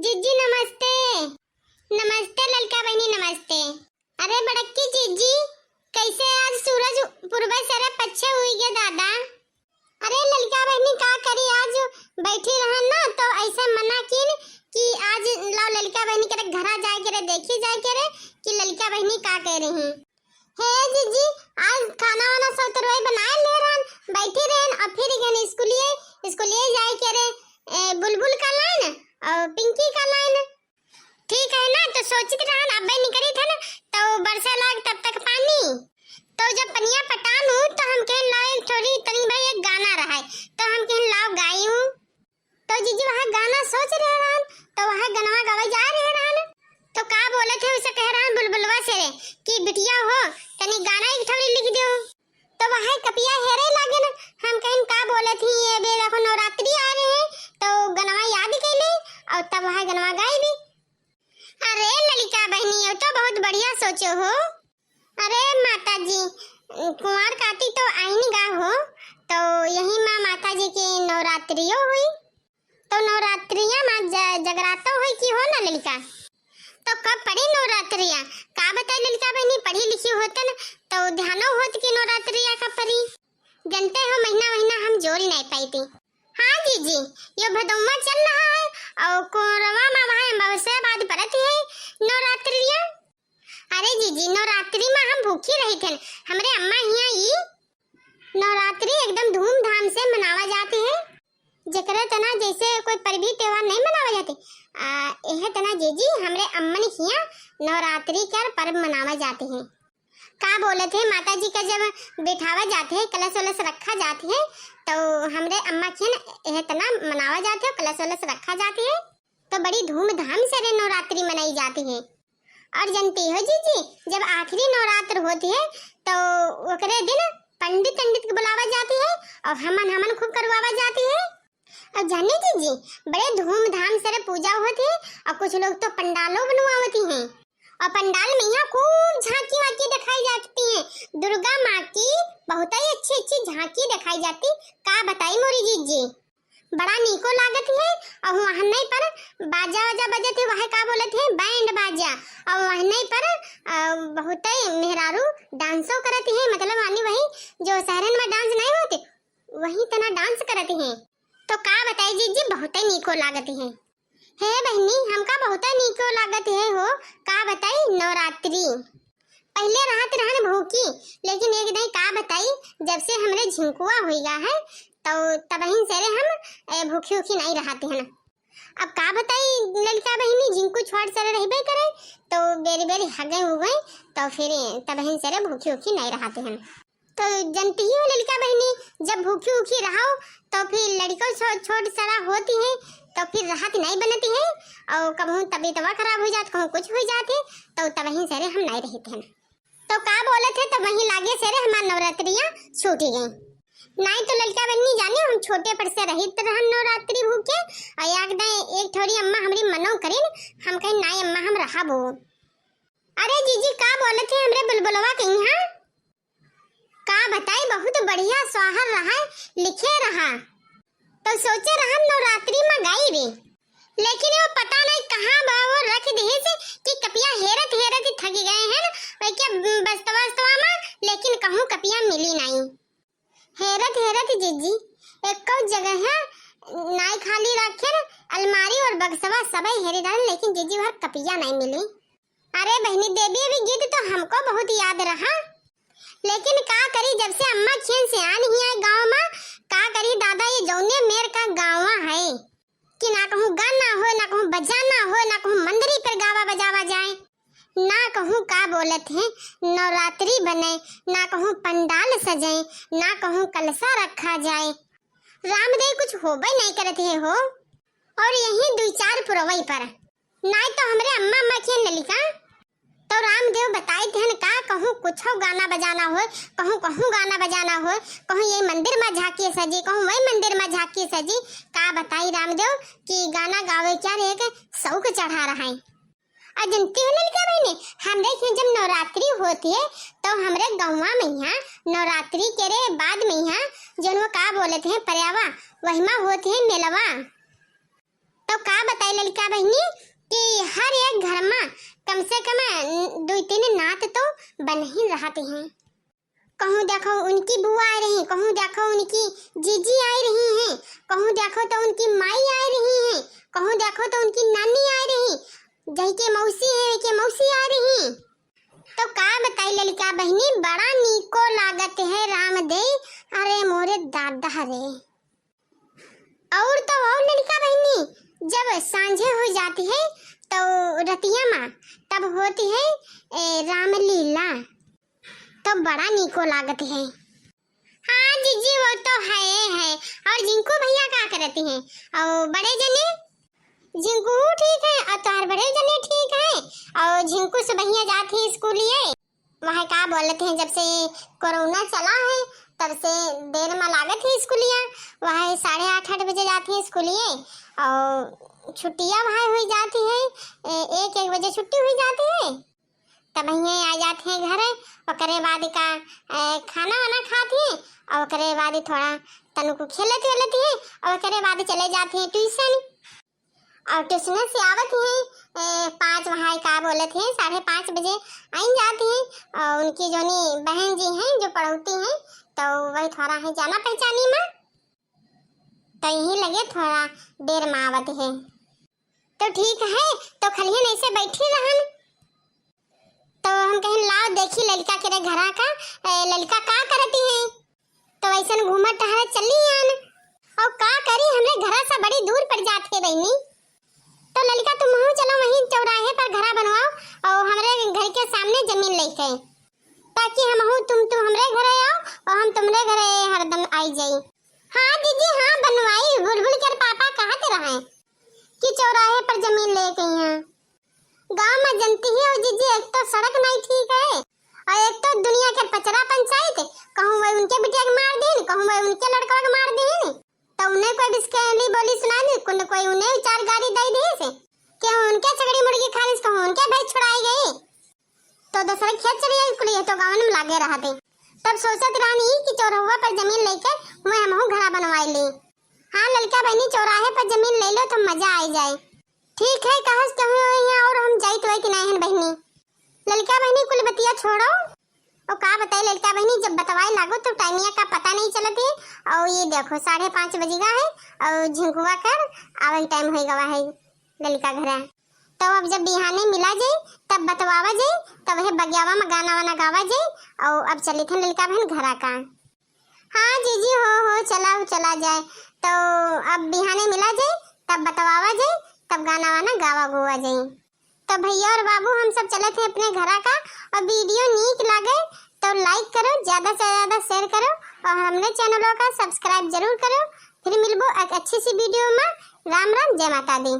जीजी नमस्ते। नमस्ते ललका बहनी नमस्ते। अरे बड़क्की जीजी कैसे आज सूरज पूर्व से पच्छे हुई गए दादा। अरे ललका बहनी का करी आज बैठी रहन ना तो ऐसा मना किन कि आज लाओ ललका बहनी के घरा जाए के देखी जाए के कि ललका बहनी का कह रही हैं। हे जीजी आज खाना वाना सब तो रोई बनाए ले रहन बैठी रहन और फिर गन स्कूलिए जाए के बुलबुल का लाइन और पिंकी का लाइन ठीक है ना। तो सोचित रहन अब निकली था ना तो बरसा लाग तब तक पानी तो जब पनिया पटान हूँ तो हम कह लाए थोड़ी तनी भाई एक गाना रहा है तो हम कह लाओ गाई हूँ। तो जीजी वहाँ गाना सोच रहे रहन तो वहाँ गनवा गावे जा रहे रहन तो का बोले थे उसे कह रहन बुलबुलवा से रे कि बिटिया हो तनी गाना एक थोड़ी लिख दो तो वहाँ कपिया हेरे लागे ना। हम कहीं का बोले थी ये बे देखो नवरात्रि आ रहे हैं तो गनवा याद कर ले और तब वहाँ गनवा गाई भी। अरे ललिता बहनी ये तो बहुत बढ़िया सोचो हो। अरे माता जी कुंवर काटी तो आईनी गा हो तो यही माँ माता जी की नवरात्रियों हुई तो नवरात्रियाँ माँ जगराता हुई की हो ना ललिता। तो कब पढ़ी नवरात्रियाँ का बताए ललिता बहनी पढ़ी लिखी होते न तो ध्यानो होत की नवरात्रियाँ का पढ़ी जनते हो महीना हम जोड़ नहीं पाई थी। हाँ जीजी ये भदौमा चल रहा है और कोरवा में वहाँ मवसे बाद पड़ती है नवरात्रियाँ। अरे जीजी नवरात्रि में हम भूखी रही थे हमारे अम्मा यहाँ ही नवरात्रि एकदम धूमधाम से मनावा जाती है जकरा तना जैसे कोई पर्व त्योहार नहीं मनावा जाते यह तना जीजी हमरे अम्मन यहाँ नवरात्रि का पर्व मनावा जाते हैं। का बोले थे माता जी का जब बिठावा जाते हैं कलश वलश रखा जाते हैं तो हमरे अम्मा के यह तना मनावा जाते हैं कलश वलश रखा जाते हैं तो बड़ी धूमधाम से नवरात्रि मनाई जाती है। और जानती हो जीजी जब आखिरी नवरात्र होती है तो ओकरे दिन पंडित को बुलावा जाती है और हमन खूब करवावा जाती है। और जाने जीजी बड़े धूमधाम से पूजा होती है और कुछ लोग तो पंडालों बनवाती हैं और पंडाल में यहाँ खूब झांकी वाकी दिखाई जाती है दुर्गा माँ की बहुत ही अच्छी झांकी दिखाई जाती। का बताई मोरी जीजी बड़ा नीको लागत है और वहाँ नहीं पर बाजा वाजा बजे थे वहाँ का बोले थे बैंड बाजा और वहाँ नहीं पर बहुत ही मेहरारू डांसो करती है मतलब आनी वही जो शहरन में डांस नहीं होते वही तना डांस करती हैं। तो का बताई जीजी बहुत ही नीको लागत है। हे बहनी हमका बहुत ही नीको लागत है हो का बताई नवरात्रि पहले रात रहन भूखी लेकिन एक दिन का बताई जब से हमरे झिंकुआ हुई गा है तो तबहिन से हम भूखी नहीं रहते हैं। अब का बताई ललिता बहनी झिंकू छोड़ सर रहबे करे तो बेरी हगे हो गए तो फिर तबहिन से भूखी नहीं रहते हैं। तो जनती ही हो ललिता बहनी जब भूखी रहो तो फिर लड़कों छोट सड़ा होती है तो फिर राहत नहीं बनती है और कभी तबीयत खराब हो जाती कहूँ कुछ हो जाते तो तबही से हम नहीं रहते हैं। तो का बोले थे तो वहीं लागे से हमारी नवरात्रियाँ छूटी गई नहीं तो ललिता बहनी जाने हम छोटे पर से रहित रहन नवरात्रि भूखे और एक थोड़ी अम्मा हमारी मनो करें हम कहीं नहीं अम्मा हम रहा बो। अरे जीजी का बोले थे हमरे बुलबुलवा कहीं हाँ का बताई बहुत बढ़िया सोहर रहा लिखे रहा तो सोचे रहा नवरात्रि में गाई रे लेकिन वो पता नहीं कहाँ वो रख दी से कि कपिया हेरत थक गए हैं ना क्या बस्तवा में लेकिन कहूँ कपिया मिली नहीं हेरत जीजी एक जगह है नाई खाली रखे अलमारी और बक्सवा सब हेरे डाल लेकिन जीजी भर कपिया नहीं मिली। अरे बहनी देवी भी गीत तो हमको बहुत याद रहा लेकिन का करी जब से अम्मा खेन से आ नहीं आए गाँव में का करी दादा ये जौने मेर का गाँव है कि ना कहूँ गाना हो ना कहूँ बजाना हो ना कहूँ मंदिरी पर गावा बजावा जाए ना कहूँ का बोलत है नवरात्रि बने ना कहूँ पंडाल सजाए ना कहूँ कलसा रखा जाए रामदेव कुछ होबे नहीं करते हो और यही 2-4 पुरवई पर ना तो हमरे अम्मा खेन ललिता तो रामदेव बताए थे का कहूँ कुछ गाना बजाना हो कहूँ गाना बजाना हो कहूँ ये मंदिर में झांकी सजी कहूँ वही मंदिर में झांकी सजी का बताई रामदेव कि गाना गावे क्या एक शौक चढ़ा रहा है। और जनती हो ललिता बहनी हमरे जब नवरात्रि होती है तो हमरे गाँव में यहाँ नवरात्रि के बाद में यहाँ जो का बोले थे पर्यावा वही में होते है मेलवा तो का बताई लड़का बहनी कि हर एक घर में कम से कम 2-3 नात तो बन ही रहती हैं। कहूँ देखो उनकी बुआ आ रही, कहूँ देखो उनकी जीजी आ रही हैं, कहूँ देखो तो उनकी माई आ रही हैं, कहूँ देखो तो उनकी नानी आ रही, जही के मौसी है के मौसी आ रही। तो का बताई ललिका बहनी बड़ा नीको लागत है राम दे, अरे मोरे दादा रे। और तो और ललिका बहनी जब सांझे हो जाती है तो रतिया माँ तब होती है रामलीला, तो बड़ा नीको लागत है। हाँ जीजी वो तो है। और जिनको भैया क्या करती हैं और बड़े जने जिनको ठीक है और तार बड़े जने ठीक है। और जिनको से भैया जाती है स्कूलिए वह क्या बोलते हैं, जब से कोरोना चला है तब से देर में लागत है स्कूलिया, वह 8:30 बजे जाती है स्कूलिए और छुट्टियाँ वहाँ हुई जाती है 1-1 बजे छुट्टी हुई जाती है। तब भैया आ जाते हैं घर और करे बाद का खाना वाना खाती हैं और करे बाद थोड़ा तनु को खेलती है और करे बाद चले जाते हैं ट्यूशन। और ट्यूशन से आवत हैं 5 वहाँ का बोले थे 5:30 बजे आई जाती हैं। और उनकी जोनी बहन जी हैं जो पढ़ौती हैं तो वही थोड़ा है जाना पहचानी में, तो यही लगे थोड़ा देर में आवत है। तो ठीक है तो खलियन ऐसे बैठी रहन, तो हम कहें लाओ देखी ललिका के घरा का ललिका का करती है। तो वैसे घूमत टहरत चली आन और का करी हमरे घरा से बड़ी दूर पड़ जाती है बहनी। तो ललिका तुम हो चलो वहीं चौराहे पर घरा बनवाओ और हमरे घर के सामने जमीन लेके, ताकि हम हो तुम हमरे घरे आओ और हम तुमरे घरे हरदम आई जाई। हाँ दीदी हाँ बनवाई, बुलबुल के पापा कहते रहे कि चौराहे पर जमीन ले गई हैं। गांव में जनती ही हो जीजी, एक तो सड़क नहीं ठीक है और एक तो दुनिया के पचरा पंचायत, कहूँ वह उनके बिटिया के मार देन, कहूँ वह उनके लड़का के मार देन, तो उन्हें कोई बिस्केली बोली सुना दी, कोई उन्हें 4 गाड़ी दे दी से कि उनके छगड़ी मुर्गी खालिस, कहूँ उनके भैंस छुड़ाई गई, तो दूसरे खेत चली गई कुली तो गाँव में लागे रहते। तब सोचत रानी कि चौराहा पर जमीन लेकर मैं हम घरा बनवाई ली। हाँ ललिका बहनी चौराहे पर जमीन ले लो तो मजा आ जाए। ठीक है कहस कहूँ यहाँ और हम जाई तो कि नहीं बहनी। ललिका बहनी कुल बतिया छोड़ो और का बताई ललिका बहनी, जब बतवाए लागो तो टाइमिया का पता नहीं चलती। और ये देखो 5:30 बजेगा है और झिंकुआ कर आवे टाइम हो गवा है ललिका घरा। तो अब जब बिहाने मिला जाए तब बतवावा जाए, तब वह बगियावा में गाना वाना गावा जाए। और अब चली थे ललिका बहन घरा का। हाँ जीजी हो चला जाए, तो अब बिहाने मिला जाए तब बतवावा जाए, तब गाना वाना गावा गोवा जाए। तो भैया और बाबू हम सब चले थे अपने घरा का। और वीडियो नीक लगे तो लाइक करो, ज्यादा से ज्यादा शेयर करो और हमने चैनलों का सब्सक्राइब जरूर करो। फिर मिलबो एक अच्छी सी वीडियो में। राम राम, जय माता दी।